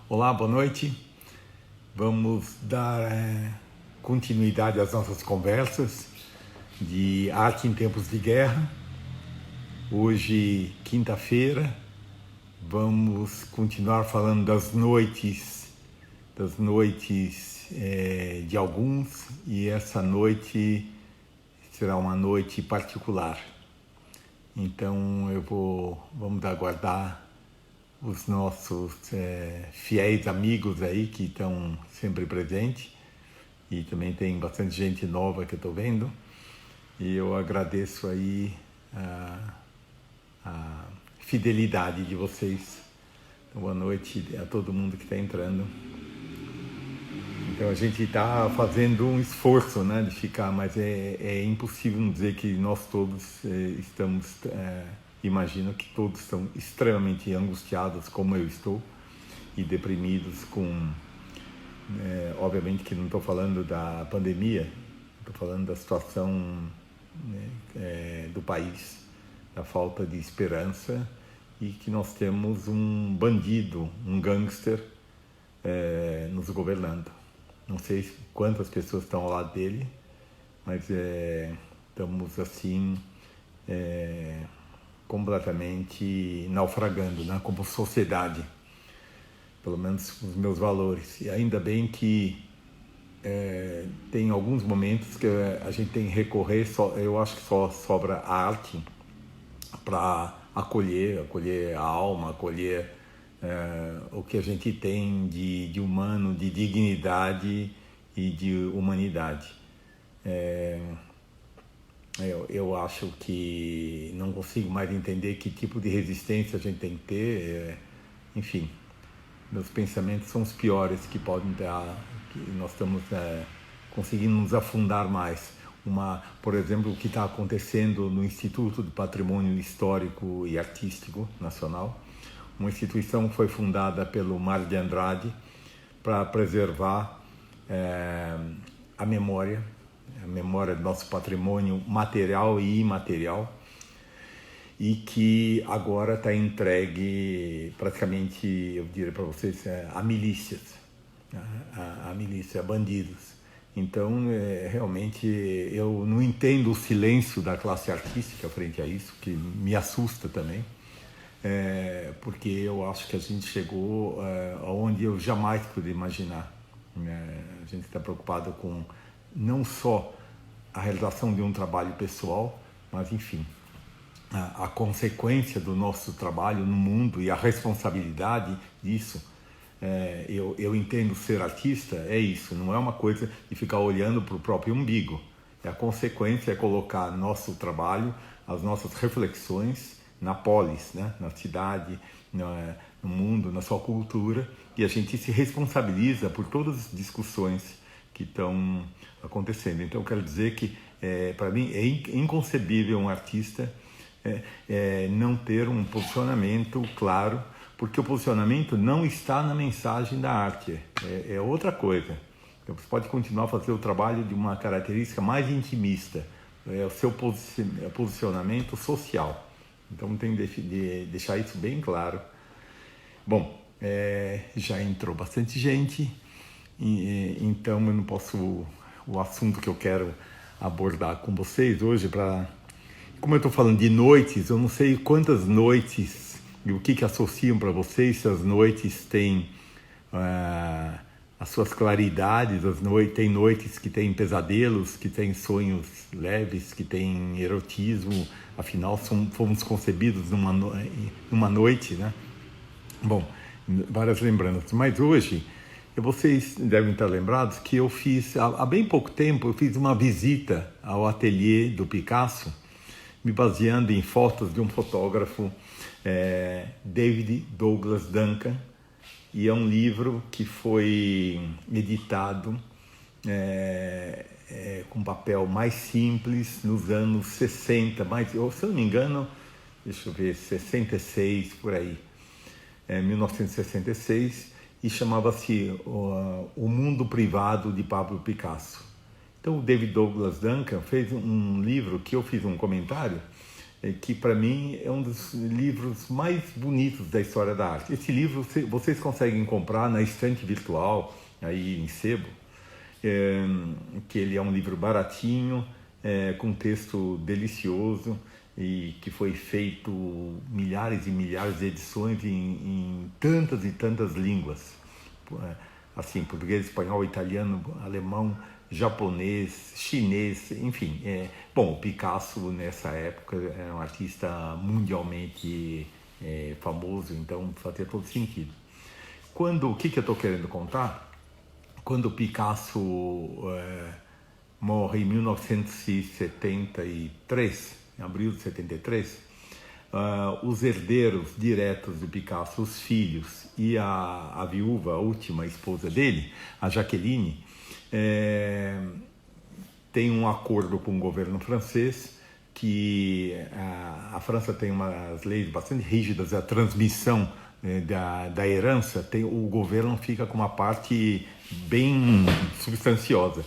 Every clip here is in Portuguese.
Olá, boa noite. Vamos dar continuidade às nossas conversas de arte em tempos de guerra. Hoje, quinta-feira, vamos continuar falando das noites de alguns, e essa noite será uma noite particular. Então vamos aguardar os nossos fiéis amigos aí que estão sempre presentes, e também tem bastante gente nova que eu estou vendo, e eu agradeço aí a fidelidade de vocês. Então, boa noite a todo mundo que está entrando. Então a gente está fazendo um esforço, né, de ficar, mas é impossível não dizer que nós todos estamos, imagino que todos estão extremamente angustiados, como eu estou, e deprimidos com, obviamente que não estou falando da pandemia, estou falando da situação, do país, da falta de esperança, e que nós temos um bandido, um gangster nos governando. Não sei quantas pessoas estão ao lado dele, mas estamos assim completamente naufragando, né, como sociedade, pelo menos os meus valores. E ainda bem que tem alguns momentos que a gente tem que recorrer, eu acho que só sobra a arte para acolher a alma, acolher o que a gente tem de humano, de dignidade e de humanidade. Eu acho que não consigo mais entender que tipo de resistência a gente tem que ter. Enfim, meus pensamentos são os piores que podem dar, que nós estamos conseguindo nos afundar mais. Por exemplo, o que está acontecendo no Instituto de Patrimônio Histórico e Artístico Nacional, uma instituição que foi fundada pelo Mário de Andrade para preservar a memória do nosso patrimônio material e imaterial, e que agora está entregue praticamente, eu diria para vocês, a milícias, a milícia, a bandidos. Então, realmente, eu não entendo o silêncio da classe artística frente a isso, que me assusta também. Porque eu acho que a gente chegou aonde eu jamais pude imaginar. A gente está preocupado com não só a realização de um trabalho pessoal, mas, enfim, a consequência do nosso trabalho no mundo e a responsabilidade disso. Eu entendo ser artista, é isso, não é uma coisa de ficar olhando para o próprio umbigo. A consequência é colocar nosso trabalho, as nossas reflexões na polis, né? Na cidade, no mundo, na sua cultura, e a gente se responsabiliza por todas as discussões que estão acontecendo. Então, eu quero dizer que, para mim, é inconcebível um artista não ter um posicionamento claro, porque o posicionamento não está na mensagem da arte, é outra coisa. Então, você pode continuar a fazer o trabalho de uma característica mais intimista, é o seu posicionamento social. Então tem de deixar isso bem claro. Bom, já entrou bastante gente, então eu não posso... O assunto que eu quero abordar com vocês hoje, como eu estou falando de noites, eu não sei quantas noites e o que associam para vocês, se as noites têm as suas claridades, tem noites que têm pesadelos, que têm sonhos leves, que têm erotismo. Afinal, fomos concebidos numa noite, né? Bom, várias lembranças. Mas hoje, vocês devem estar lembrados que eu fiz, há bem pouco tempo, eu fiz uma visita ao ateliê do Picasso, me baseando em fotos de um fotógrafo, David Douglas Duncan, e é um livro que foi editado com papel mais simples nos anos 60, se eu não me engano, deixa eu ver, 66, por aí, 1966, e chamava-se O Mundo Privado de Pablo Picasso. Então o David Douglas Duncan fez um livro que eu fiz um comentário, que para mim é um dos livros mais bonitos da história da arte. Esse livro vocês conseguem comprar na estante virtual, aí em sebo, que ele é um livro baratinho, com texto delicioso, e que foi feito milhares e milhares de edições em tantas e tantas línguas, assim, português, espanhol, italiano, alemão, japonês, chinês, enfim. Bom, o Picasso nessa época era um artista mundialmente famoso, então fazia todo sentido. O que eu estou querendo contar? Quando o Picasso morre em 1973, em abril de 73, os herdeiros diretos do Picasso, os filhos e a viúva, a última esposa dele, a Jaqueline, tem um acordo com o governo francês que a França tem umas leis bastante rígidas, a transmissão da herança, o governo fica com uma parte bem substanciosa.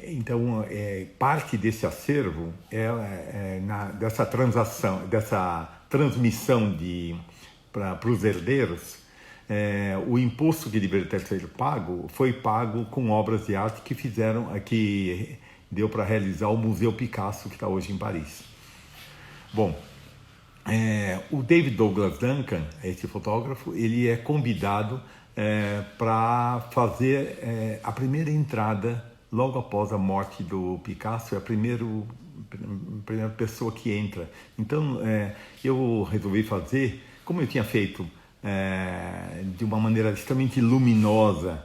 Então, parte desse acervo dessa transação, dessa transmissão para os herdeiros, o imposto que deveria ter sido pago foi pago com obras de arte que deu para realizar o Museu Picasso, que está hoje em Paris. Bom, o David Douglas Duncan, esse fotógrafo, ele é convidado para fazer a primeira entrada logo após a morte do Picasso. É a primeira pessoa que entra. Então, eu resolvi fazer, como eu tinha feito de uma maneira extremamente luminosa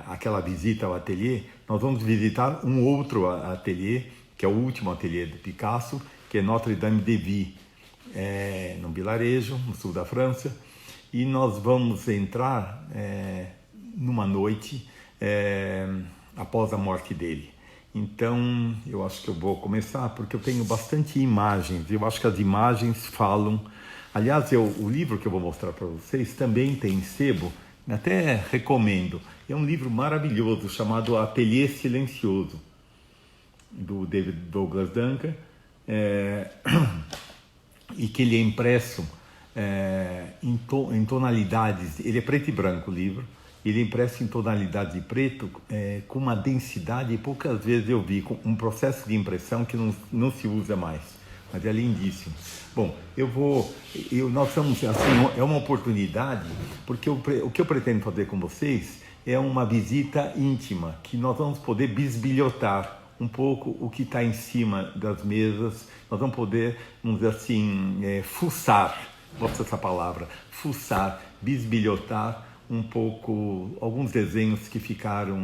aquela visita ao ateliê, nós vamos visitar um outro ateliê, que é o último ateliê do Picasso, que é Notre-Dame-de-Vie, no vilarejo, no sul da França, e nós vamos entrar numa noite após a morte dele. Então, eu acho que eu vou começar, porque eu tenho bastante imagens, eu acho que as imagens falam. Aliás, o livro que eu vou mostrar para vocês também tem em sebo, até recomendo. É um livro maravilhoso chamado Ateliê Silencioso, do David Douglas Duncan, e que ele é impresso em tonalidades, ele é preto e branco o livro, ele é impresso em tonalidade de preto, com uma densidade, poucas vezes eu vi, com um processo de impressão que não se usa mais, mas é lindíssimo. Bom, nós estamos, assim, é uma oportunidade, porque o que eu pretendo fazer com vocês é uma visita íntima, que nós vamos poder bisbilhotar um pouco o que está em cima das mesas, nós vamos poder, vamos dizer assim, fuçar, gosto dessa palavra, fuçar, bisbilhotar um pouco alguns desenhos que ficaram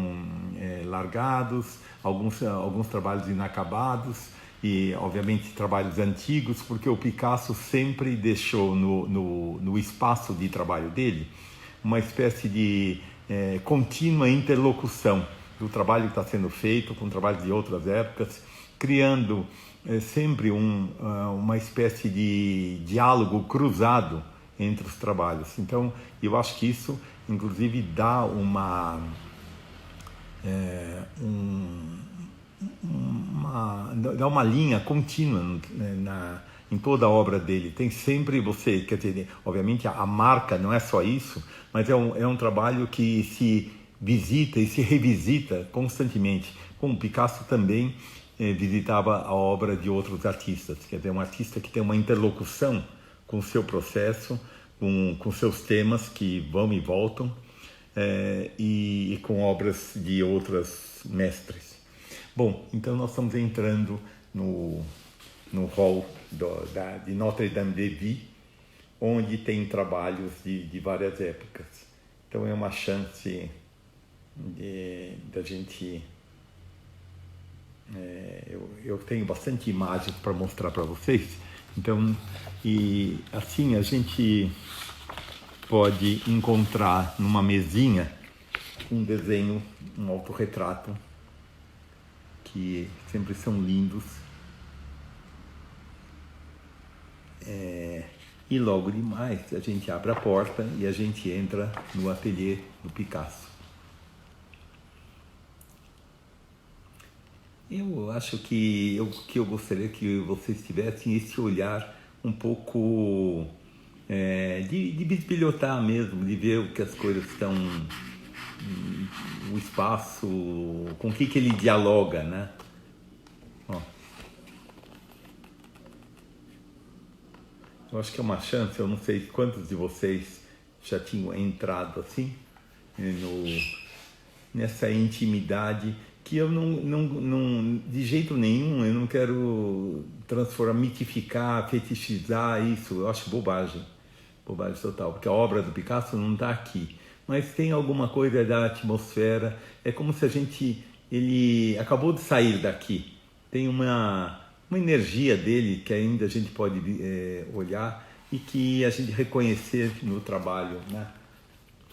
largados, alguns trabalhos inacabados e, obviamente, trabalhos antigos, porque o Picasso sempre deixou no espaço de trabalho dele uma espécie de contínua interlocução do trabalho que está sendo feito com trabalhos de outras épocas, criando sempre uma espécie de diálogo cruzado entre os trabalhos. Então, eu acho que isso, inclusive, dá uma linha contínua em toda a obra dele. Tem sempre quer dizer, obviamente a marca não é só isso, mas é um trabalho que se visita e se revisita constantemente. Como Picasso também visitava a obra de outros artistas, quer dizer, um artista que tem uma interlocução com o seu processo, com seus temas que vão e voltam, e com obras de outros mestres. Bom, então nós estamos entrando no hall de Notre-Dame-de-Vie, onde tem trabalhos de várias épocas. Então é uma chance da gente... eu tenho bastante imagens para mostrar para vocês, então, e assim a gente pode encontrar numa mesinha um desenho, um autorretrato, que sempre são lindos, e logo demais a gente abre a porta e a gente entra no ateliê do Picasso. Eu acho que eu gostaria que vocês tivessem esse olhar um pouco de bisbilhotar mesmo, de ver o que as coisas estão, o espaço, com o que ele dialoga, né? Ó, eu acho que é uma chance, eu não sei quantos de vocês já tinham entrado assim, no, nessa intimidade que eu não, de jeito nenhum, eu não quero transformar, mitificar, fetichizar isso, eu acho bobagem, bobagem total, porque a obra do Picasso não está aqui, mas tem alguma coisa da atmosfera, é como se ele acabou de sair daqui, tem uma energia dele que ainda a gente pode olhar e que a gente reconhecer no trabalho, né?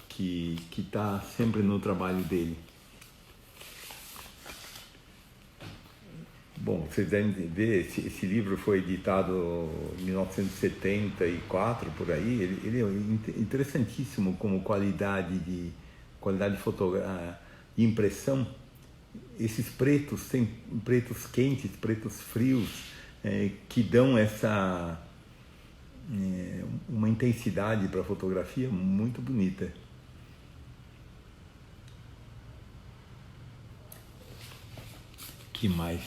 Que está sempre no trabalho dele. Bom, vocês devem ver, esse livro foi editado em 1974, por aí. Ele é interessantíssimo como qualidade de de impressão. Esses pretos, tem pretos quentes, pretos frios, que dão uma intensidade para a fotografia muito bonita. Que mais?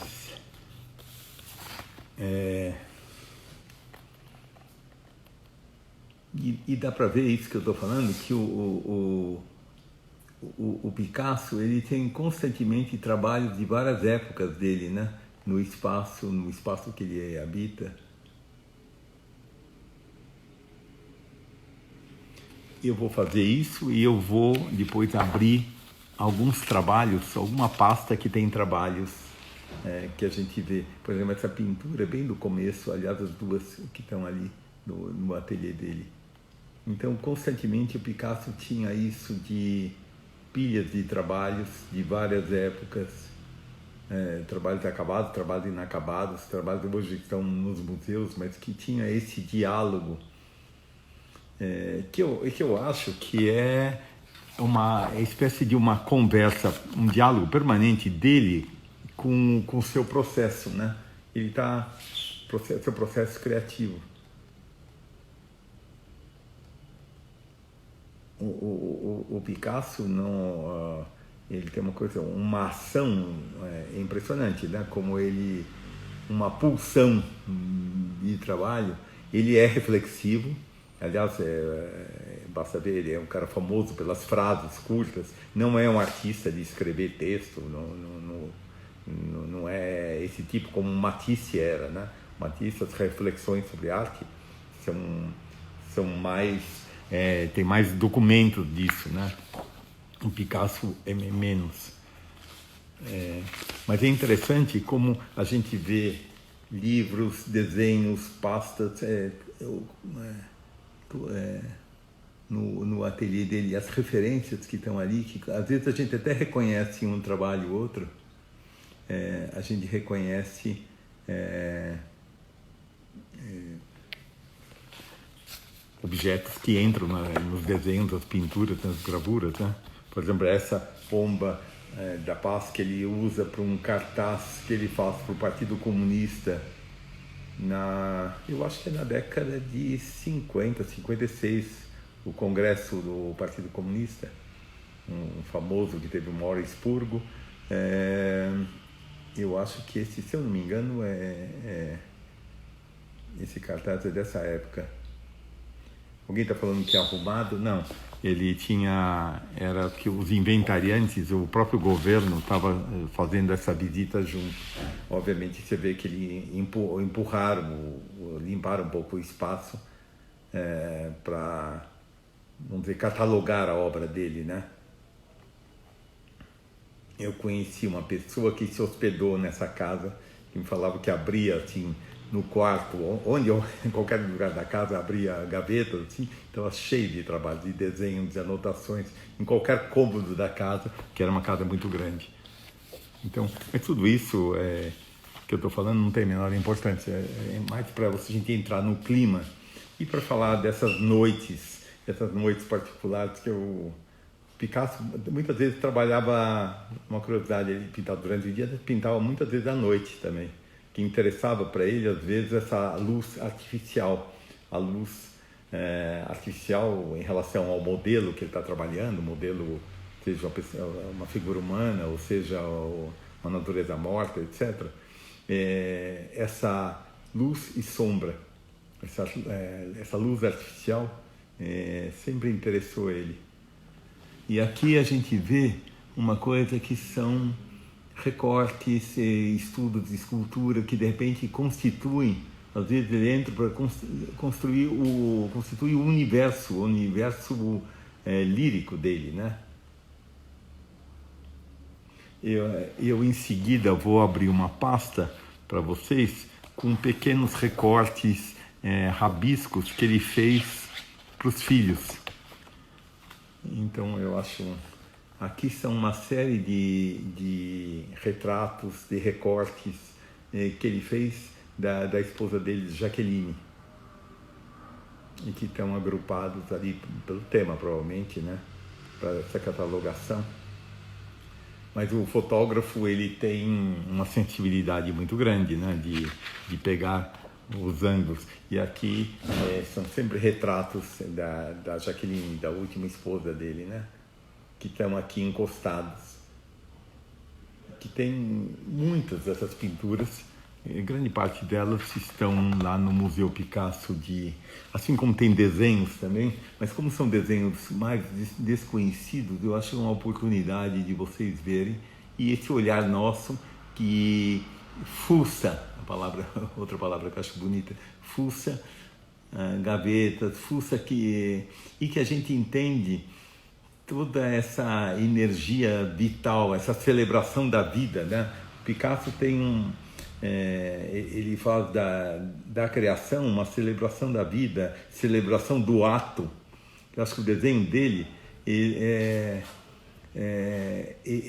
E dá para ver isso que eu estou falando, que o Picasso ele tem constantemente trabalhos de várias épocas dele, né? No espaço que ele habita. Eu vou fazer isso e eu vou depois abrir alguns trabalhos, alguma pasta que tem trabalhos que a gente vê. Por exemplo, essa pintura bem do começo, aliás, as duas que estão ali no ateliê dele. Então, constantemente o Picasso tinha isso de pilhas de trabalhos de várias épocas, trabalhos acabados, trabalhos inacabados, trabalhos que hoje estão nos museus, mas que tinha esse diálogo que eu acho que é uma espécie de uma conversa, um diálogo permanente dele com o seu processo, né? Ele está seu processo criativo. O Picasso não, ele tem uma ação impressionante, né? Como ele, uma pulsão de trabalho. Ele é reflexivo. Aliás, basta ver, ele é um cara famoso pelas frases curtas. Não é um artista de escrever texto. Não é esse tipo como Matisse era, né? Matisse, as reflexões sobre arte são mais tem mais documentos disso, né? O Picasso é menos. Mas é interessante como a gente vê livros, desenhos, pastas no ateliê dele, as referências que estão ali, que às vezes a gente até reconhece um trabalho ou outro, a gente reconhece objetos que entram nos desenhos, nas pinturas, nas gravuras, né? Por exemplo, essa pomba da paz que ele usa para um cartaz que ele faz para o Partido Comunista eu acho que é na década de 50, 56, o Congresso do Partido Comunista, um famoso que teve uma hora expurgo. Eu acho que esse, se eu não me engano, esse cartaz é dessa época. Alguém está falando que é arrumado? Não. Ele era que os inventariantes, o próprio governo estava fazendo essa visita junto. Obviamente você vê que ele limparam um pouco o espaço para, vamos dizer, catalogar a obra dele, né? Eu conheci uma pessoa que se hospedou nessa casa, que me falava que abria assim no quarto, em qualquer lugar da casa abria gavetas, assim, estava cheio de trabalho, de desenhos, de anotações, em qualquer cômodo da casa, que era uma casa muito grande. Então, tudo isso que eu estou falando não tem a menor importância, é mais para a gente entrar no clima e para falar dessas noites particulares que eu Picasso muitas vezes trabalhava, uma curiosidade, ele pintava durante o dia, pintava muitas vezes à noite também. Que interessava para ele, às vezes, essa luz artificial, a luz artificial em relação ao modelo que ele está trabalhando, modelo, seja uma figura humana, ou seja uma natureza morta, etc. Essa luz e sombra, essa luz artificial sempre interessou ele. E aqui a gente vê uma coisa que são recortes, estudos de escultura que de repente constituem, às vezes ele entra para constituir o universo lírico dele, né? Eu em seguida vou abrir uma pasta para vocês com pequenos recortes, rabiscos que ele fez para os filhos. Então eu acho, aqui são uma série de retratos, de recortes que ele fez da esposa dele, Jaqueline, e que estão agrupados ali pelo tema, provavelmente, né, para essa catalogação. Mas o fotógrafo, ele tem uma sensibilidade muito grande, né, de pegar os ângulos. E aqui são sempre retratos da Jaqueline, da última esposa dele, né, que estão aqui encostados. Que tem muitas dessas pinturas, grande parte delas estão lá no Museu Picasso, assim como tem desenhos também, mas como são desenhos mais desconhecidos, eu acho uma oportunidade de vocês verem, e esse olhar nosso que fuça, outra palavra que eu acho bonita, fuça gavetas, fuça e que a gente entende toda essa energia vital, essa celebração da vida, né? Picasso tem ele fala da criação, uma celebração da vida, celebração do ato. Eu acho que o desenho dele é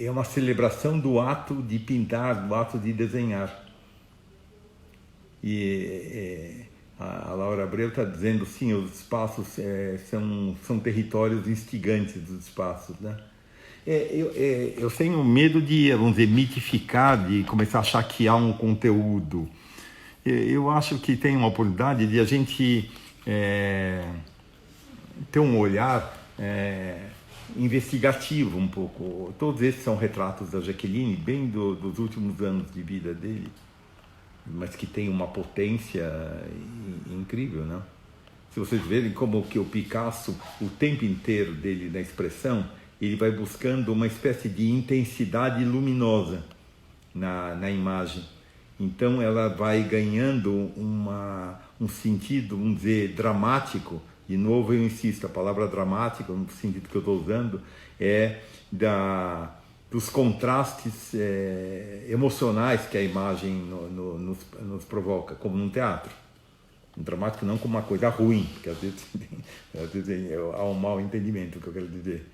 uma celebração do ato de pintar, do ato de desenhar. E a Laura Abreu está dizendo, sim, os espaços são territórios instigantes dos espaços, né? Eu tenho medo de, vamos dizer, mitificar, de começar a chaquear um conteúdo. Eu acho que tem uma oportunidade de a gente ter um olhar investigativo um pouco. Todos esses são retratos da Jaqueline, bem dos últimos anos de vida dele, mas que tem uma potência incrível, né? Se vocês verem como que o Picasso, o tempo inteiro dele na expressão, ele vai buscando uma espécie de intensidade luminosa na imagem. Então ela vai ganhando um sentido, vamos dizer, dramático. De novo eu insisto, a palavra dramático, no sentido que eu estou usando, é dos contrastes emocionais que a imagem nos provoca, como num teatro. Um dramático não como uma coisa ruim, porque às vezes há um mau entendimento do que eu quero dizer.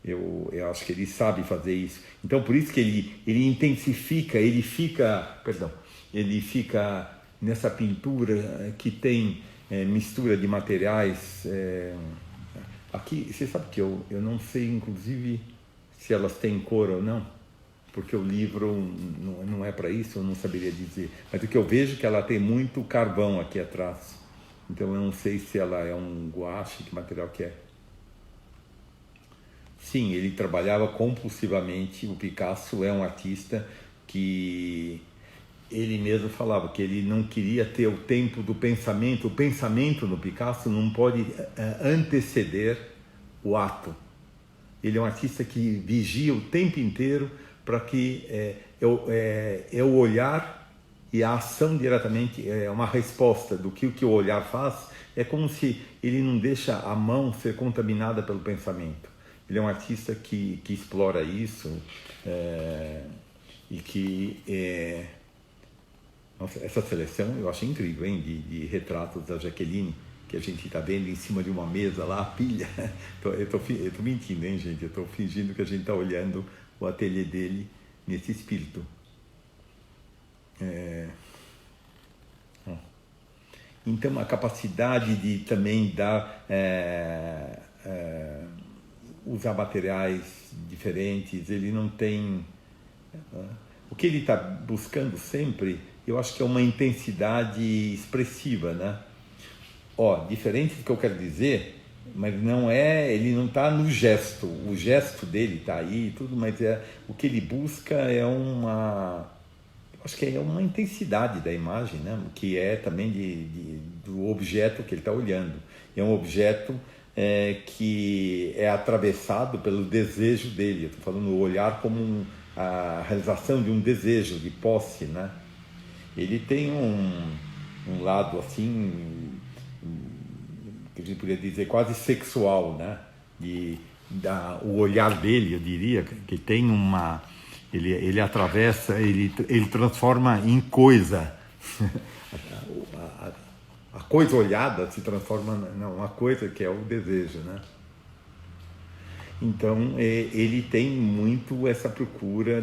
Eu acho que ele sabe fazer isso. Então, por isso que ele intensifica, ele fica nessa pintura que tem mistura de materiais. Aqui, você sabe que eu não sei, inclusive, se elas têm cor ou não, porque o livro não é para isso, eu não saberia dizer. Mas o que eu vejo é que ela tem muito carvão aqui atrás. Então, eu não sei se ela é um guache, que material que é. Sim, ele trabalhava compulsivamente. O Picasso é um artista que ele mesmo falava que ele não queria ter o tempo do pensamento. O pensamento no Picasso não pode anteceder o ato. Ele é um artista que vigia o tempo inteiro para que o olhar e a ação diretamente é uma resposta do que o olhar faz. É como se ele não deixa a mão ser contaminada pelo pensamento. Ele é um artista que explora isso e que... Nossa, essa seleção eu achei incrível, hein? De retratos da Jaqueline, que a gente está vendo em cima de uma mesa lá, a pilha. Eu estou mentindo, hein, gente? Eu estou fingindo que a gente está olhando o ateliê dele nesse espírito. Então, a capacidade de também dar... usar materiais diferentes, ele não tem... O que ele está buscando sempre, eu acho que é uma intensidade expressiva, né? Diferente do que eu quero dizer, mas ele não está no gesto, o gesto dele está aí e tudo, mas o que ele busca é acho que é uma intensidade da imagem, né? Que é também do objeto que ele está olhando. É um objeto que é atravessado pelo desejo dele. Eu estou falando o olhar como a realização de um desejo, de posse, né? Ele tem um lado assim, que a gente poderia dizer quase sexual, né? O olhar dele, eu diria, que tem ele atravessa, ele transforma em coisa. A coisa olhada se transforma numa coisa que é o desejo, né? Então, ele tem muito essa procura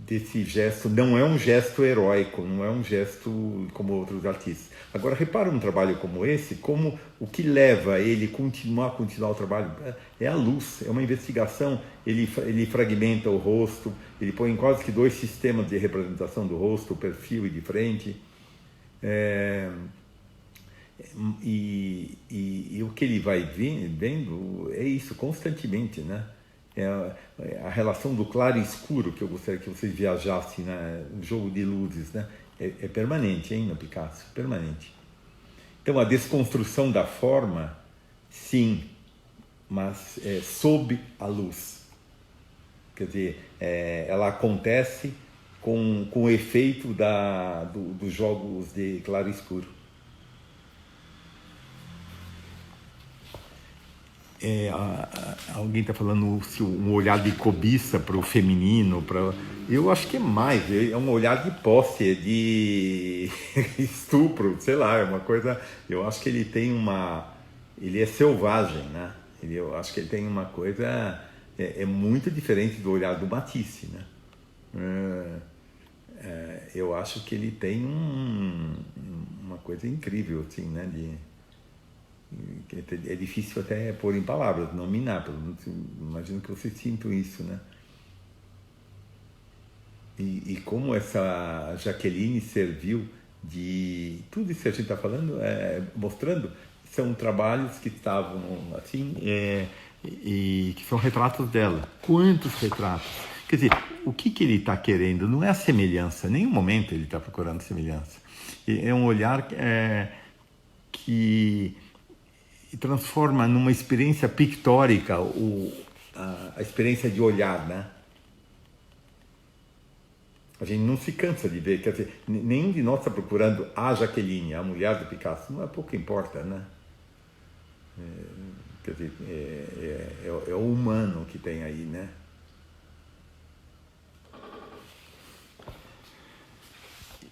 desse gesto. Não é um gesto heróico, não é um gesto como outros artistas. Agora, repara um trabalho como esse, como o que leva ele a continuar o trabalho é a luz, é uma investigação. Ele fragmenta o rosto, ele põe quase que 2 sistemas de representação do rosto, o perfil e de frente. E o que ele vai vendo é isso constantemente, né? A relação do claro e escuro, que eu gostaria que vocês viajassem, né? O jogo de luzes, né? É permanente, hein, no Picasso, permanente. Então a desconstrução da forma, sim, mas sob a luz. Quer dizer, ela acontece com o efeito dos jogos de claro e escuro. Alguém está falando um olhar de cobiça para o feminino, eu acho que é mais, é um olhar de posse, de estupro, sei lá, é uma coisa. Eu acho que ele tem ele é selvagem, né? Eu acho que ele tem uma coisa muito diferente do olhar do Matisse, né? Eu acho que ele tem uma coisa incrível, assim, né? É difícil até pôr em palavras, nominar, imagino que vocês sintam isso, né? E como essa Jaqueline serviu de... Tudo isso que a gente está falando, mostrando, são trabalhos que estavam assim, e que são retratos dela. Quantos retratos? Quer dizer, o que ele está querendo não é a semelhança, em nenhum momento ele está procurando semelhança. É um olhar que transforma numa experiência pictórica a experiência de olhar, né? A gente não se cansa de ver, quer dizer, nenhum de nós está procurando a Jaqueline, a mulher do Picasso, não é pouco importa, né? Quer dizer, é o humano que tem aí, né?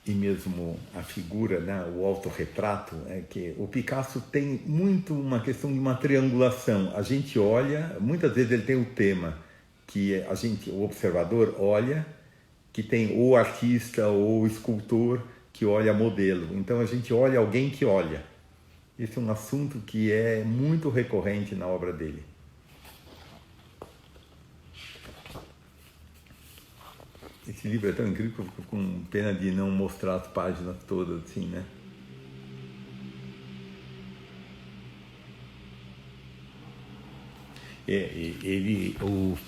E mesmo a figura, né, o autorretrato, que o Picasso tem muito uma questão de uma triangulação. A gente olha, muitas vezes ele tem o tema que o observador olha, que tem o artista ou o escultor que olha modelo. Então a gente olha alguém que olha. Esse é um assunto que é muito recorrente na obra dele. Esse livro é tão incrível que eu fico com pena de não mostrar as páginas todas, assim, né?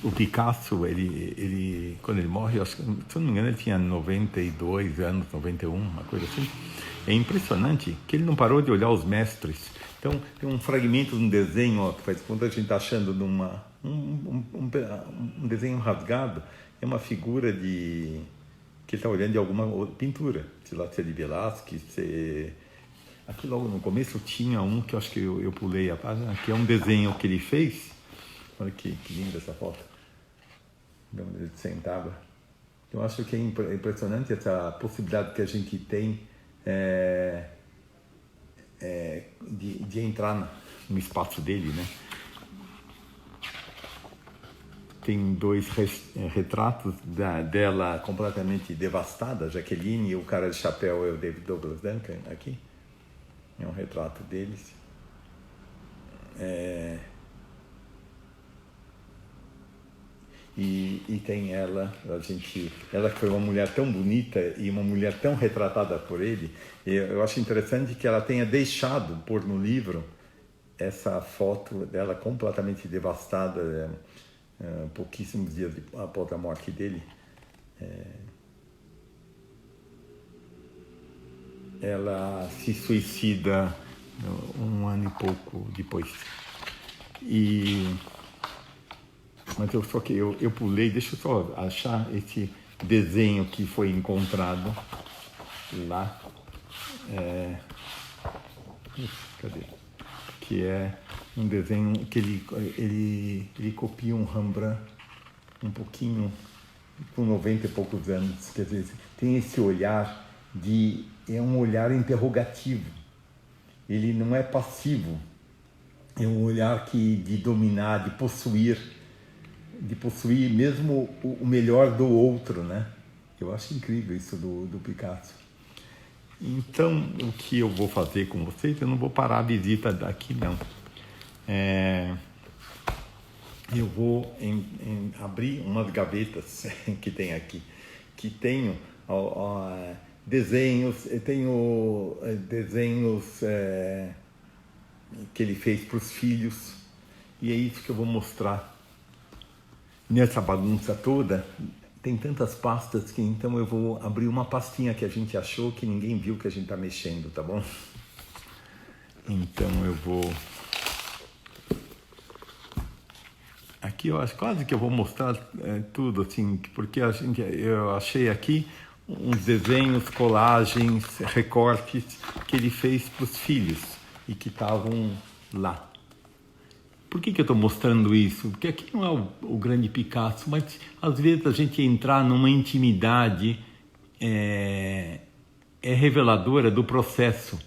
O Picasso, ele, quando ele morre, se eu não me engano, ele tinha 92 anos, 91, uma coisa assim. É impressionante que ele não parou de olhar os mestres. Então, tem um fragmento de um desenho, que faz conta a gente está achando um desenho rasgado, é uma figura que ele está olhando de alguma pintura, sei lá, se é de Velázquez, Aqui logo no começo tinha um que eu acho que eu pulei a página, que é um desenho que ele fez. Olha que linda essa foto. Onde ele sentava. Eu acho que é impressionante essa possibilidade que a gente tem de entrar no espaço dele, né? Tem 2 retratos dela completamente devastada, Jaqueline, e o cara de chapéu é o David Douglas Duncan, aqui. É um retrato deles. e tem ela que foi uma mulher tão bonita e uma mulher tão retratada por ele. Eu acho interessante que ela tenha deixado pôr no livro essa foto dela completamente devastada, pouquíssimos dias após a morte dele. Ela se suicida 1 ano e pouco depois. Mas eu pulei, deixa eu só achar esse desenho que foi encontrado lá. Cadê? Que é um desenho que ele copia um Rembrandt um pouquinho, com 90 e poucos anos. Quer dizer, tem esse olhar é um olhar interrogativo. Ele não é passivo. É um olhar de dominar, de possuir mesmo o melhor do outro, né? Eu acho incrível isso do Picasso. Então, o que eu vou fazer com vocês, eu não vou parar a visita daqui, não. Eu vou abrir umas gavetas que tem aqui, que tenho desenhos, eu tenho desenhos que ele fez para os filhos, e é isso que eu vou mostrar. Nessa bagunça toda, tem tantas pastas que então eu vou abrir uma pastinha que a gente achou que ninguém viu que a gente está mexendo, tá bom? Então eu vou... Aqui eu acho quase que eu vou mostrar tudo, assim, porque eu achei aqui uns desenhos, colagens, recortes que ele fez para os filhos e que estavam lá. Por que eu estou mostrando isso? Porque aqui não é o grande Picasso, mas às vezes a gente entrar numa intimidade é reveladora do processo.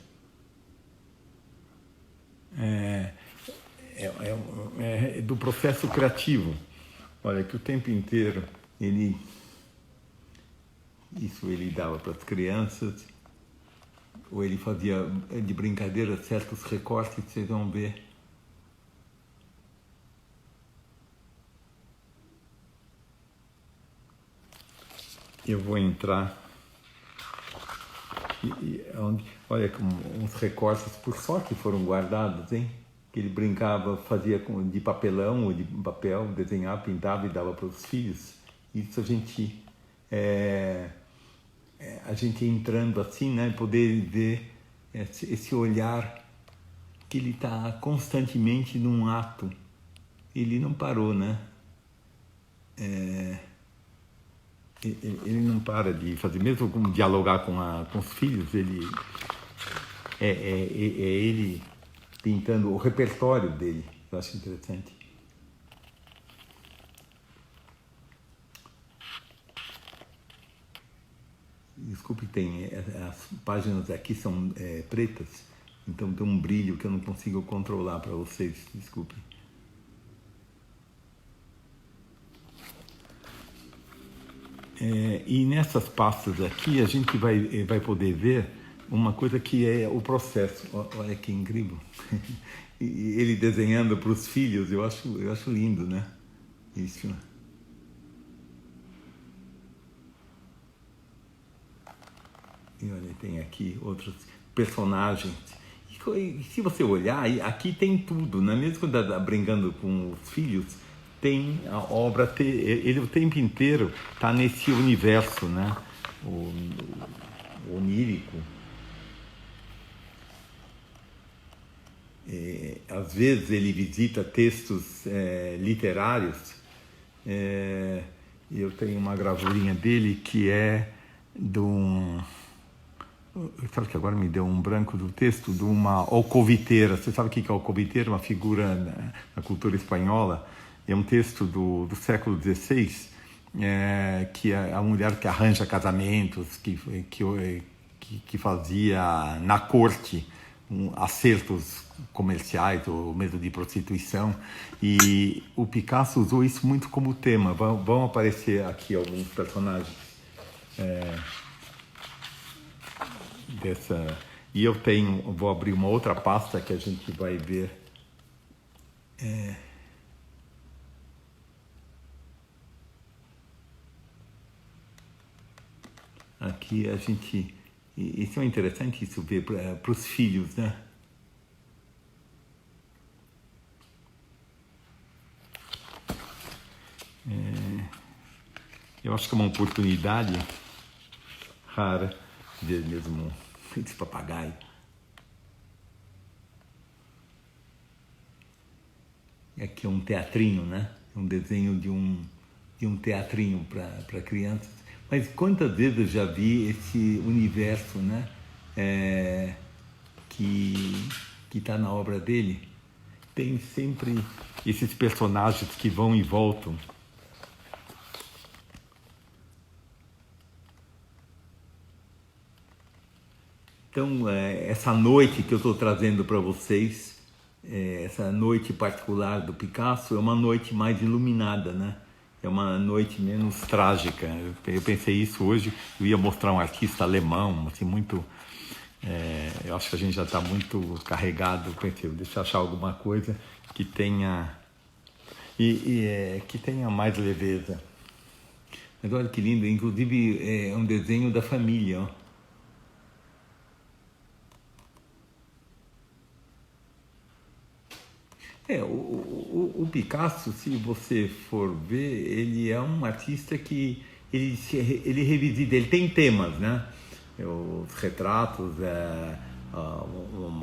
Do processo criativo. Olha, que o tempo inteiro ele dava para as crianças, ou ele fazia de brincadeira certos recortes, vocês vão ver. Eu vou entrar olha como uns recortes por sorte foram guardados, hein? Que ele brincava, fazia de papelão ou de papel, desenhava, pintava e dava para os filhos. Isso a gente entrando assim, né? Poder ver esse olhar que ele está constantemente num ato. Ele não parou, né? Ele não para de fazer, mesmo como dialogar com os filhos, ele ele pintando o repertório dele. Eu acho interessante. Desculpe, as páginas aqui são pretas, então tem um brilho que eu não consigo controlar para vocês, desculpe. E nessas pastas aqui a gente vai poder ver uma coisa que é o processo. Olha que incrível. E ele desenhando para os filhos, eu acho lindo, né? Isso. E olha, tem aqui outros personagens. E se você olhar, aqui tem tudo, né? Mesmo quando está brincando com os filhos, tem a obra, ele o tempo inteiro está nesse universo, né? O onírico. Às vezes ele visita textos literários. Eu tenho uma gravurinha dele que é de um... Sabe que agora me deu um branco do texto, de uma alcoviteira. Você sabe o que é alcoviteira? Uma figura na cultura espanhola. É um texto do século XVI, que é a mulher que arranja casamentos, que fazia na corte acertos comerciais ou mesmo de prostituição. E o Picasso usou isso muito como tema. Vão aparecer aqui alguns personagens dessa. E eu vou abrir uma outra pasta que a gente vai ver. aqui a gente... Isso é interessante, isso ver para os filhos, né? Eu acho que é uma oportunidade rara ver mesmo esse papagaio. Aqui é um teatrinho, né? Um desenho de um teatrinho para crianças. Mas quantas vezes eu já vi esse universo, né? Que está na obra dele. Tem sempre esses personagens que vão e voltam. Então, essa noite que eu estou trazendo para vocês, essa noite particular do Picasso, é uma noite mais iluminada, né? É uma noite menos trágica. Eu pensei isso hoje, eu ia mostrar um artista alemão, assim, muito... eu acho que a gente já está muito carregado. Pensei, deixa eu achar alguma coisa que tenha... que tenha mais leveza. Mas olha que lindo, inclusive é um desenho da família, ó. O Picasso, se você for ver, ele é um artista que ele revisita, ele tem temas, né? Os retratos,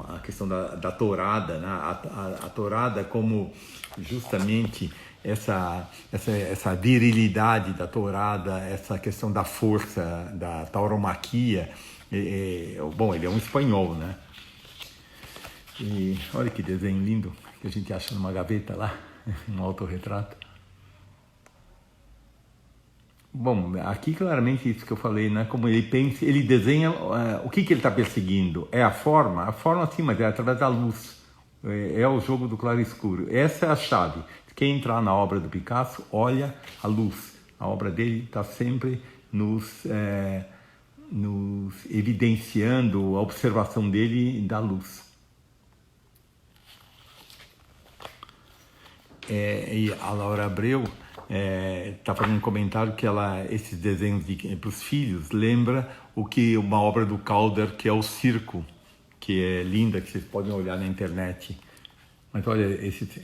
a questão da tourada, né? A tourada como justamente essa virilidade da tourada, essa questão da força, da tauromaquia. Bom, ele é um espanhol, né? E olha que desenho lindo que a gente acha numa gaveta lá, um autorretrato. Bom, aqui claramente isso que eu falei, né? Como ele pensa, ele desenha, o que ele está perseguindo? É a forma sim, mas é através da luz. É o jogo do claro e escuro. Essa é a chave. Quem entrar na obra do Picasso, olha a luz. A obra dele está sempre nos evidenciando a observação dele da luz. E a Laura Abreu está fazendo um comentário que esses desenhos para os filhos lembra uma obra do Calder, que é o Circo, que é linda, que vocês podem olhar na internet. Mas olha,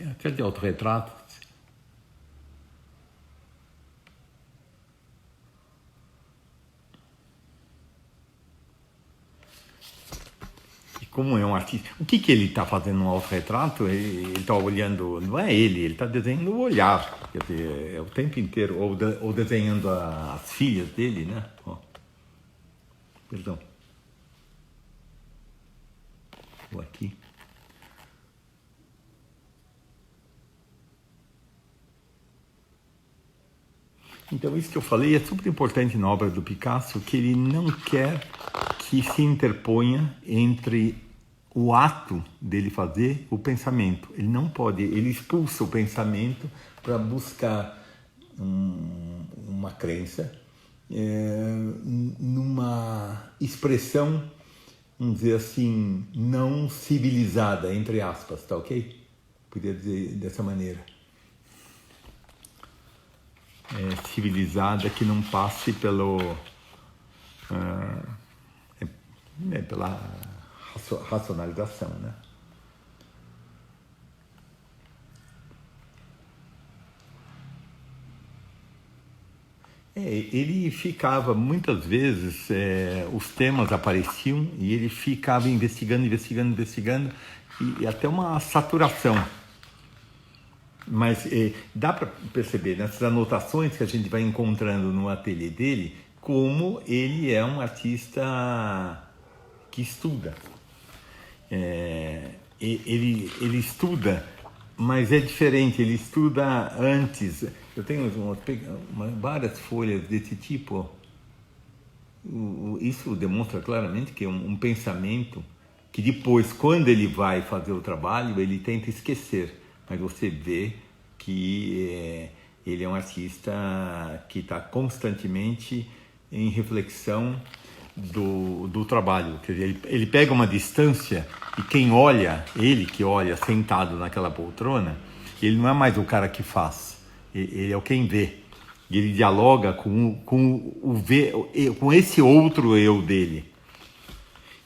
até de autorretratos. Como é um artista, o que ele está fazendo no autorretrato? Ele está olhando, não é ele está desenhando o olhar, quer dizer, é o tempo inteiro, ou desenhando as filhas dele, né? Perdão. Vou aqui. Então, isso que eu falei é super importante na obra do Picasso, que ele não quer que se interponha entre o ato dele fazer o pensamento. Ele não pode, ele expulsa o pensamento para buscar uma crença, numa expressão, vamos dizer assim, não civilizada, entre aspas, tá ok? Podia dizer dessa maneira. Civilizada que não passe pela racionalização, né? Ele ficava, muitas vezes, os temas apareciam e ele ficava investigando e até uma saturação. Mas dá para perceber nessas anotações que a gente vai encontrando no ateliê dele como ele é um artista que estuda. Ele estuda, mas é diferente, ele estuda antes. Eu tenho várias folhas desse tipo. Isso demonstra claramente que é um pensamento que depois, quando ele vai fazer o trabalho, ele tenta esquecer. Mas você vê que ele é um artista que está constantemente em reflexão do trabalho. Quer dizer, ele pega uma distância e quem olha, ele que olha sentado naquela poltrona, ele não é mais o cara que faz, ele é o quem vê. E ele dialoga com esse outro eu dele.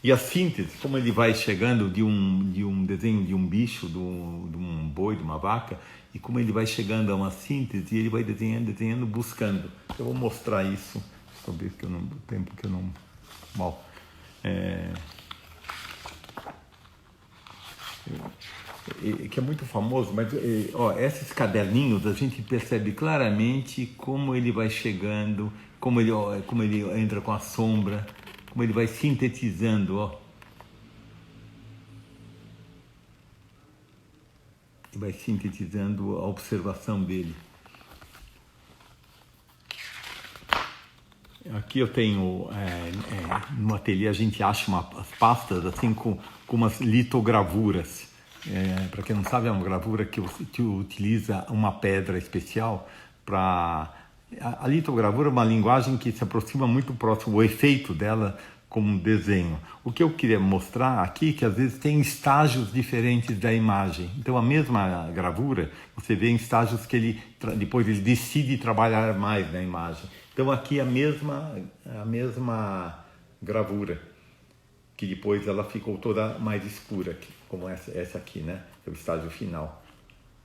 E a síntese, como ele vai chegando de um desenho de um bicho, de um boi, de uma vaca, e como ele vai chegando a uma síntese, e ele vai desenhando, buscando. Eu vou mostrar isso, talvez que o tempo que eu não... Bom, que é muito famoso, mas esses caderninhos a gente percebe claramente como ele vai chegando, como ele entra com a sombra, como ele vai sintetizando, ele vai sintetizando a observação dele. Aqui eu tenho, no ateliê a gente acha umas pastas assim com umas litogravuras. Para quem não sabe, é uma gravura que utiliza uma pedra especial para... A litogravura é uma linguagem que se aproxima muito próximo, o efeito dela como um desenho. O que eu queria mostrar aqui é que às vezes tem estágios diferentes da imagem. Então a mesma gravura, você vê em estágios que depois ele decide trabalhar mais na imagem. Então aqui a mesma gravura, que depois ela ficou toda mais escura, como essa aqui, né? É o estágio final.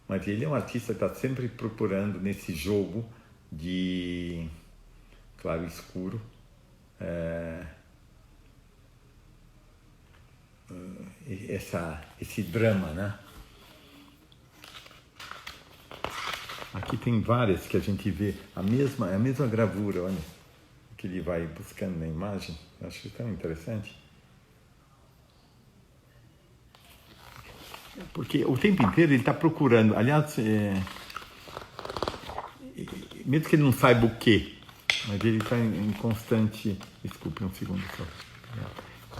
Mas ele é um artista que está sempre procurando nesse jogo de claro e escuro, esse drama, né? Aqui tem várias que a gente vê a mesma gravura, olha, que ele vai buscando na imagem. Eu acho tão interessante. Porque o tempo inteiro ele está procurando, aliás, mesmo que ele não saiba o quê, mas ele está em constante... Desculpe um segundo só,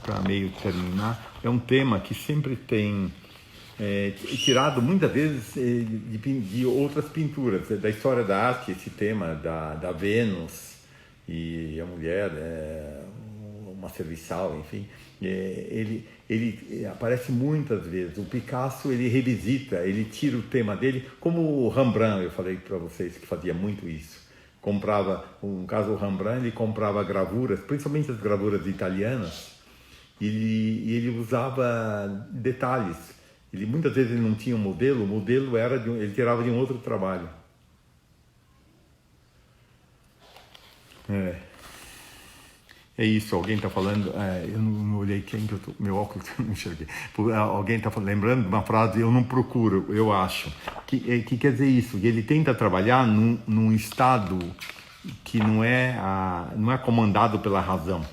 para meio terminar. É um tema que sempre tem tirado muitas vezes de outras pinturas, da história da arte, esse tema da Vênus e a mulher, uma serviçal, enfim. Ele aparece muitas vezes. O Picasso, ele revisita, ele tira o tema dele, como o Rembrandt, eu falei para vocês que fazia muito isso. Comprava, no caso o Rembrandt, ele comprava gravuras, principalmente as gravuras italianas, e ele usava detalhes. Muitas vezes ele não tinha um modelo, o modelo era ele tirava de um outro trabalho. É isso, alguém está falando, eu não olhei quem que eu tô, meu óculos eu não enxerguei. Alguém está lembrando de uma frase, eu não procuro, eu acho. Que quer dizer isso, que ele tenta trabalhar num estado que não é comandado pela razão.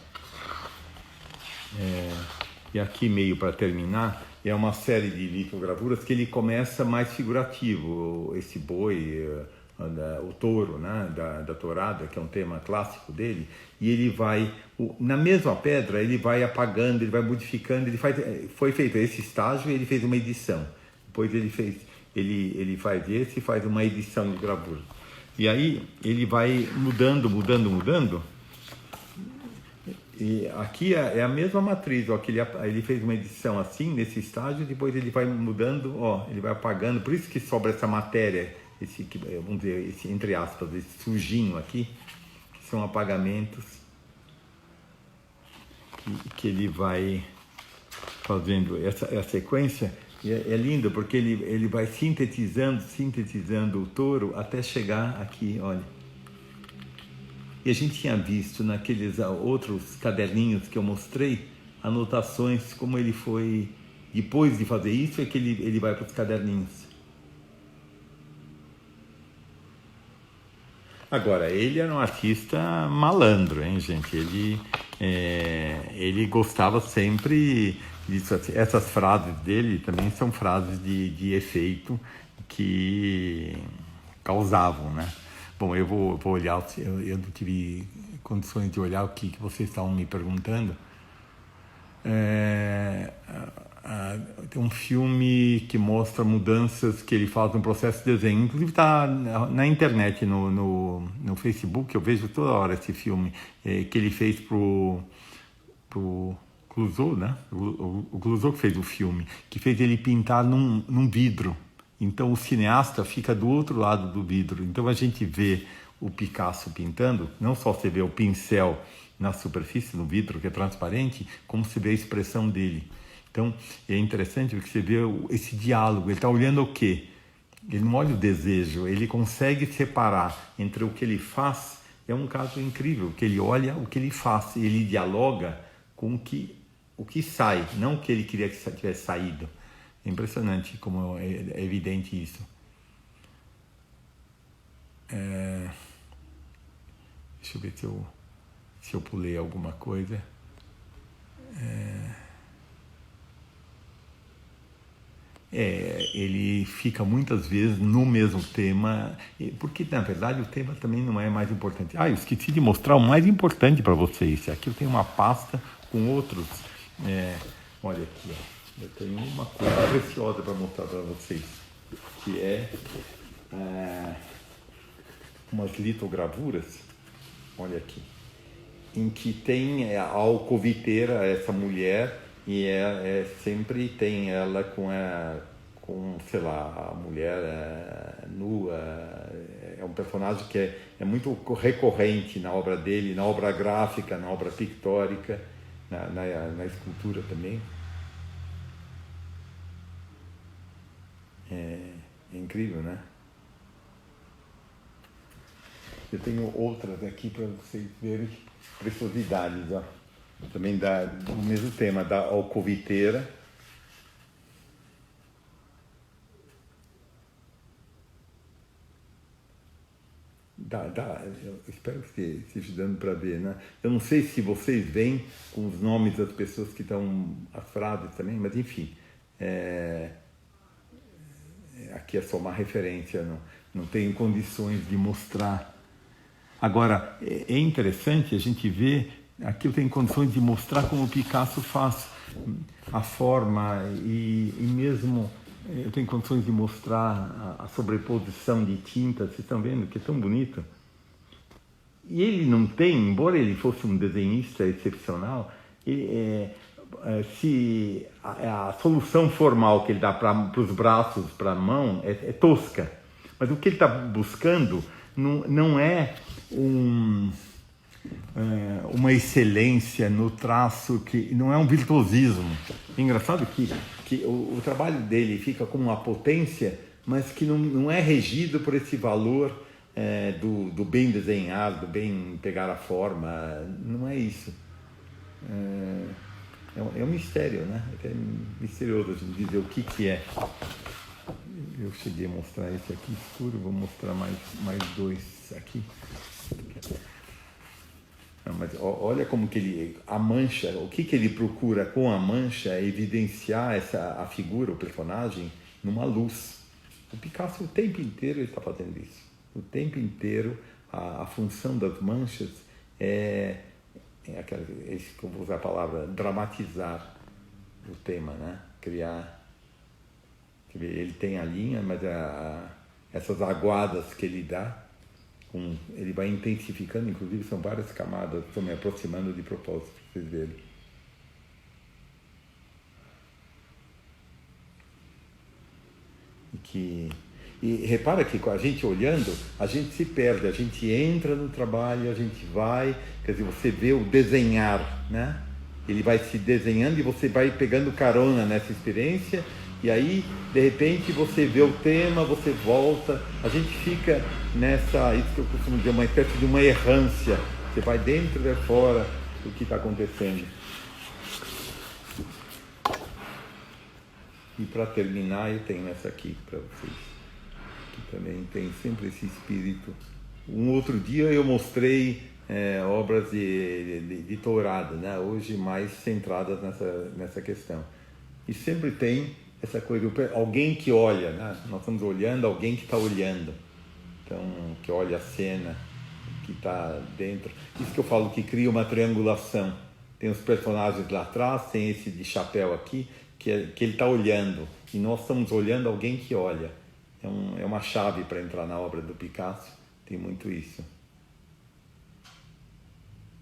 E aqui, meio para terminar, é uma série de litogravuras que ele começa mais figurativo, esse boi... o touro, né, da tourada, que é um tema clássico dele, e ele vai, na mesma pedra, ele vai apagando, ele vai modificando, foi feito esse estágio e ele fez uma edição. Depois ele faz esse e faz uma edição de gravura. E aí ele vai mudando. E aqui é a mesma matriz, ó, que ele fez uma edição assim, nesse estágio, depois ele vai mudando, ele vai apagando, por isso que sobra essa matéria, vamos dizer, entre aspas, esse sujinho aqui, que são apagamentos que ele vai fazendo essa sequência. E é lindo porque ele vai sintetizando o touro até chegar aqui, olha. E a gente tinha visto naqueles outros caderninhos que eu mostrei, anotações, como ele foi, depois de fazer isso, é que ele vai para os caderninhos. Agora, ele era um artista malandro, hein, gente? Ele gostava sempre disso. Essas frases dele também são frases de efeito que causavam, né? Bom, eu vou olhar, eu não tive condições de olhar o que vocês estavam me perguntando. Tem um filme que mostra mudanças que ele faz no processo de desenho. Inclusive está na internet, no Facebook, eu vejo toda hora esse filme que ele fez pro Clouseau, né? O Clouseau que fez o filme, que fez ele pintar num vidro. Então o cineasta fica do outro lado do vidro. Então a gente vê o Picasso pintando, não só você vê o pincel na superfície, no vidro que é transparente, como você vê a expressão dele. Então, é interessante porque você vê esse diálogo. Ele está olhando o quê? Ele não olha o desejo, ele consegue separar entre o que ele faz. É um caso incrível, que ele olha o que ele faz, ele dialoga com o que sai, não o que ele queria que tivesse saído. É impressionante como é evidente isso. Deixa eu ver se eu pulei alguma coisa. Ele fica muitas vezes no mesmo tema, porque na verdade o tema também não é mais importante. Eu esqueci de mostrar o mais importante para vocês. Aqui eu tenho uma pasta com outros. Olha aqui, ó. Eu tenho uma coisa preciosa para mostrar para vocês, que é umas litogravuras. Olha aqui, em que tem a alcoviteira, essa mulher, e sempre tem ela com, sei lá, a mulher nua. É um personagem que é muito recorrente na obra dele, na obra gráfica, na obra pictórica, na escultura também. É incrível, né? Eu tenho outras aqui para vocês verem, preciosidades, ó. Também do mesmo tema, da alcoviteira. Eu espero que esteja dando para ver, né? Eu não sei se vocês veem com os nomes das pessoas que estão, as frases também, mas enfim. Aqui é só uma referência, não tenho condições de mostrar. Agora, é interessante a gente ver, aqui eu tenho condições de mostrar como o Picasso faz a forma e mesmo eu tenho condições de mostrar a sobreposição de tintas, vocês estão vendo que é tão bonito. E ele não tem, embora ele fosse um desenhista excepcional, se a solução formal que ele dá para os braços, para a mão, é tosca. Mas o que ele está buscando não é uma excelência no traço, que não é um virtuosismo. É engraçado que o trabalho dele fica com uma potência, mas que não é regido por esse valor do bem desenhar, do bem pegar a forma. Não é isso. É um mistério, né? É misterioso a gente dizer o que é. Eu cheguei a mostrar esse aqui escuro, vou mostrar mais dois aqui. Não, mas olha como que a mancha, o que ele procura com a mancha é evidenciar a figura, o personagem, numa luz. O Picasso o tempo inteiro ele está fazendo isso. O tempo inteiro a função das manchas é aquela, que eu vou usar a palavra, dramatizar o tema, né? Criar. Ele tem a linha, mas essas aguadas que ele dá, ele vai intensificando, inclusive são várias camadas, estou me aproximando de propósito para vocês verem. E repara que com a gente olhando, a gente se perde, a gente entra no trabalho, a gente vai, quer dizer, você vê o desenhar, né? Ele vai se desenhando e você vai pegando carona nessa experiência. E aí, de repente, você vê o tema, você volta, a gente fica isso que eu costumo dizer, uma espécie de uma errância. Você vai dentro e fora do que está acontecendo. E para terminar, eu tenho essa aqui para vocês, que também tem sempre esse espírito. Um outro dia eu mostrei obras de tourada, né? Hoje mais centradas nessa questão. E sempre tem essa coisa, alguém que olha, né? Nós estamos olhando, alguém que está olhando. Então, que olha a cena, que está dentro. Isso que eu falo que cria uma triangulação. Tem os personagens lá atrás, tem esse de chapéu aqui, que ele está olhando. E nós estamos olhando alguém que olha. É uma chave para entrar na obra do Picasso. Tem muito isso.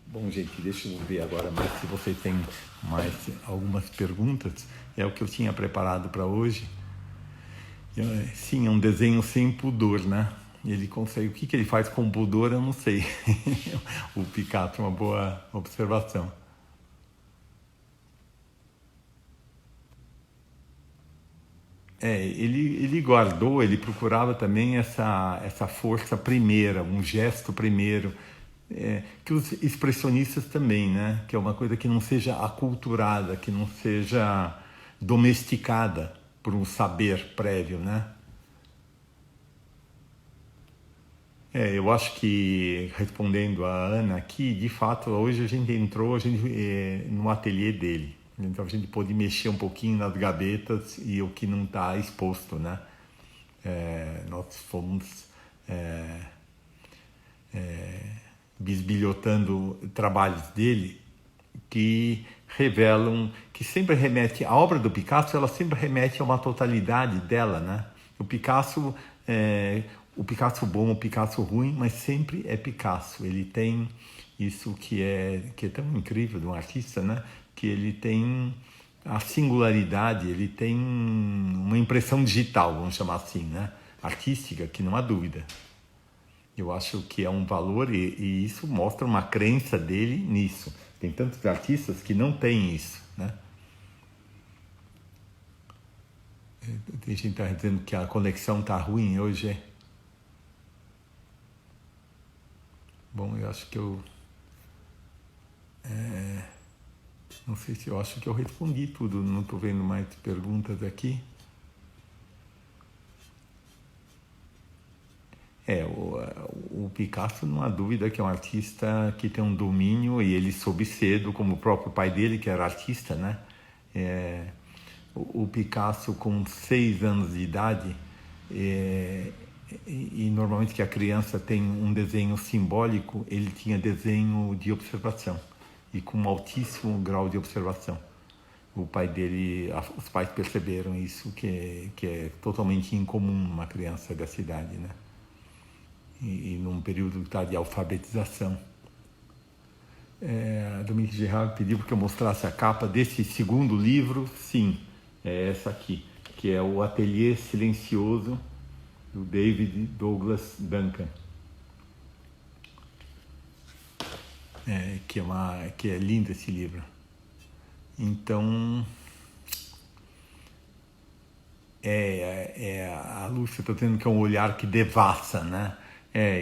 Bom, gente, deixa eu ver agora mais se vocês têm mais algumas perguntas. É o que eu tinha preparado para hoje. Sim, é um desenho sem pudor, né? ele consegue. O que ele faz com pudor, eu não sei. O Picasso é uma boa observação. Ele guardou, ele procurava também essa força primeira, um gesto primeiro, que os expressionistas também, né? Que é uma coisa que não seja aculturada, que não seja domesticada por um saber prévio, né? Eu acho que, respondendo a Ana aqui, de fato, hoje a gente entrou no ateliê dele. Então a gente pôde mexer um pouquinho nas gavetas e o que não está exposto, né? Nós fomos bisbilhotando trabalhos dele que revelam, que sempre remete, a obra do Picasso, ela sempre remete a uma totalidade dela, né? O Picasso bom, o Picasso ruim, mas sempre é Picasso. Ele tem isso que é tão incrível de um artista, né? Que ele tem a singularidade, ele tem uma impressão digital, vamos chamar assim, né? Artística, que não há dúvida. Eu acho que é um valor e isso mostra uma crença dele nisso. Tem tantos artistas que não têm isso, né? Tem gente que está dizendo que a conexão está ruim hoje. Bom, eu acho que não sei se eu acho que eu respondi tudo, não estou vendo mais perguntas aqui. O Picasso não há dúvida que é um artista que tem um domínio e ele soube cedo, como o próprio pai dele, que era artista, né? O Picasso com 6 anos de idade, e normalmente que a criança tem um desenho simbólico, ele tinha desenho de observação e com um altíssimo grau de observação. O pai dele, os pais perceberam isso, que é totalmente incomum numa criança dessa idade, né? E num período de alfabetização. A Dominique Girard pediu que eu mostrasse a capa desse segundo livro. Sim, é essa aqui, que é o Ateliê Silencioso, do David Douglas Duncan. Que é lindo esse livro. Então, a Lúcia está dizendo que é um olhar que devassa, né?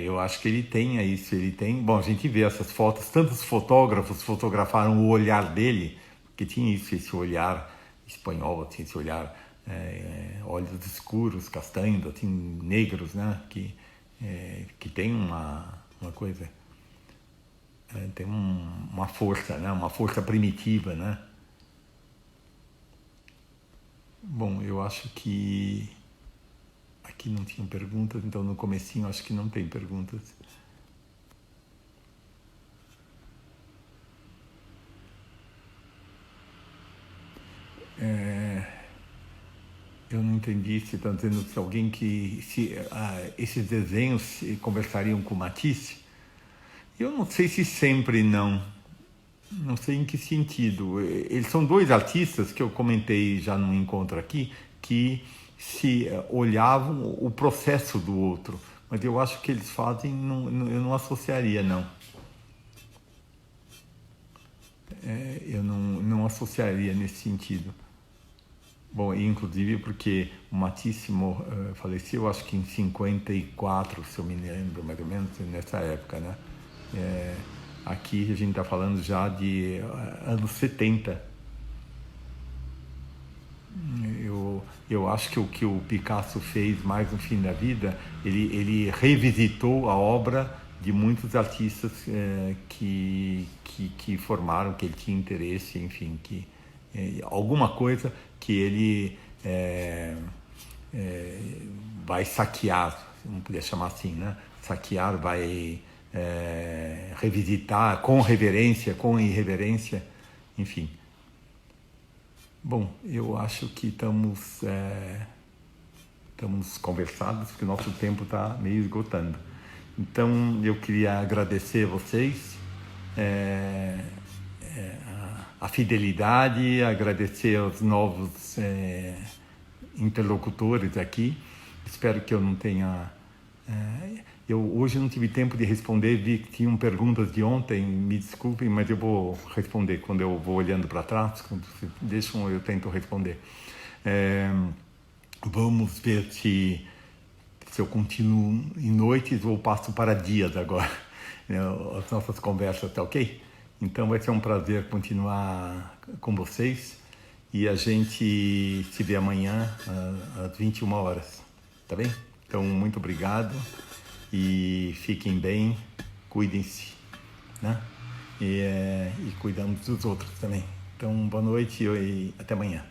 Eu acho que ele tem isso, ele tem... Bom, a gente vê essas fotos, tantos fotógrafos fotografaram o olhar dele, porque tinha isso, esse olhar espanhol, tinha esse olhar, olhos escuros, castanhos, assim, negros, né? Que tem uma coisa... tem uma força, né? Uma força primitiva, né? Bom, eu acho que aqui não tinham perguntas, então no comecinho acho que não tem perguntas. Eu não entendi se estão dizendo se alguém esses desenhos conversariam com Matisse. Eu não sei se sempre não. Não sei em que sentido. Eles são 2 artistas que eu comentei já num encontro aqui, que se olhavam o processo do outro. Mas eu acho que eles fazem, eu não associaria, não. Eu não associaria nesse sentido. Bom, inclusive porque o Matisse faleceu, acho que em 54, se eu me lembro, mais ou menos, nessa época, né? Aqui a gente está falando já de anos 70. Eu acho que o que o Picasso fez mais no fim da vida, ele revisitou a obra de muitos artistas que formaram, que ele tinha interesse, enfim, alguma coisa que ele vai saquear, não podia chamar assim, né? Saquear, vai revisitar com reverência, com irreverência, enfim. Bom, eu acho que estamos conversados, porque o nosso tempo está meio esgotando. Então, eu queria agradecer a vocês a fidelidade, agradecer aos novos interlocutores aqui. Espero que eu não tenha Eu hoje não tive tempo de responder, vi que tinham perguntas de ontem, me desculpem, mas eu vou responder quando eu vou olhando para trás, quando deixam eu tento responder. Vamos ver se eu continuo em noites ou passo para dias agora, as nossas conversas, tá ok? Então vai ser um prazer continuar com vocês e a gente se vê amanhã às 21 horas, tá bem? Então, muito obrigado e fiquem bem, cuidem-se, né? E cuidamos dos outros também. Então, boa noite e até amanhã.